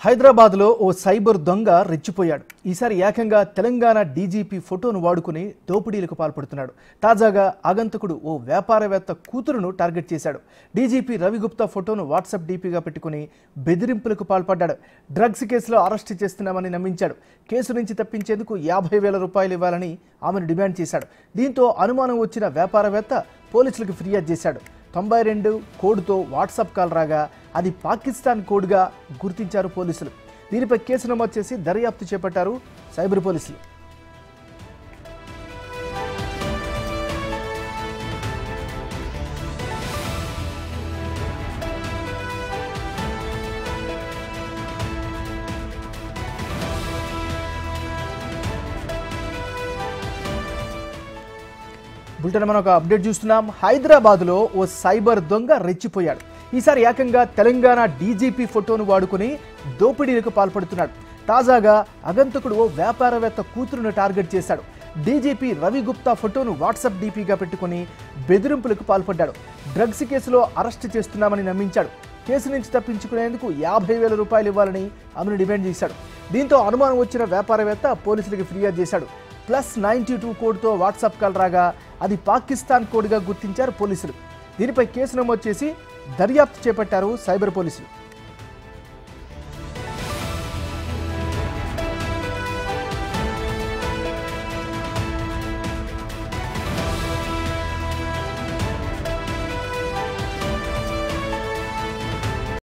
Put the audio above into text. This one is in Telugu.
హైదరాబాద్లో ఓ సైబర్ దొంగ రెచ్చిపోయాడు. ఈసారి ఏకంగా తెలంగాణ డీజీపీ ఫోటోను వాడుకుని దోపిడీలకు పాల్పడుతున్నాడు. తాజాగా ఆగంతకుడు ఓ వ్యాపారవేత్త కూతురును టార్గెట్ చేశాడు. డీజీపీ రవిగుప్తా ఫోటోను వాట్సాప్ డీపీగా పెట్టుకుని బెదిరింపులకు పాల్పడ్డాడు. డ్రగ్స్ కేసులో అరెస్ట్ చేస్తున్నామని నమ్మించాడు. కేసు నుంచి తప్పించేందుకు 50,000 రూపాయలు ఇవ్వాలని ఆమెను డిమాండ్ చేశాడు. దీంతో అనుమానం వచ్చిన వ్యాపారవేత్త పోలీసులకు ఫిర్యాదు చేశాడు. 92 కోడ్తో వాట్సాప్ కాల్ రాగా అది పాకిస్తాన్ కోడ్గా గుర్తించారు పోలీసులు. దీనిపై కేసు నమోదు చేసి దర్యాప్తు చేపట్టారు సైబర్ పోలీసులు. బులెటిన్ మనం ఒక అప్డేట్ చూస్తున్నాం. హైదరాబాద్లో ఓ సైబర్ దొంగ రెచ్చిపోయాడు. ఈసారి ఏకంగా తెలంగాణ డీజీపీ ఫోటోను వాడుకుని దోపిడీలకు పాల్పడుతున్నాడు. తాజాగా ఆగంతకుడు ఓ వ్యాపారవేత్త కూతురును టార్గెట్ చేశాడు. డీజీపీ రవిగుప్తా ఫోటోను వాట్సాప్ డీపీగా పెట్టుకుని బెదిరింపులకు పాల్పడ్డాడు. డ్రగ్స్ కేసులో అరెస్ట్ చేస్తున్నామని నమ్మించాడు. కేసు నుంచి తప్పించుకునేందుకు 50,000 రూపాయలు ఇవ్వాలని ఆమెను డిమాండ్ చేశాడు. దీంతో అనుమానం వచ్చిన వ్యాపారవేత్త పోలీసులకు ఫిర్యాదు చేశాడు. +92 కోడ్తో వాట్సాప్ కాల్ రాగా అది పాకిస్తాన్ కోడ్గా గుర్తించారు పోలీసులు. దీనిపై కేసు నమోదు చేసి దర్యాప్తు చేపట్టారు సైబర్ పోలీసులు.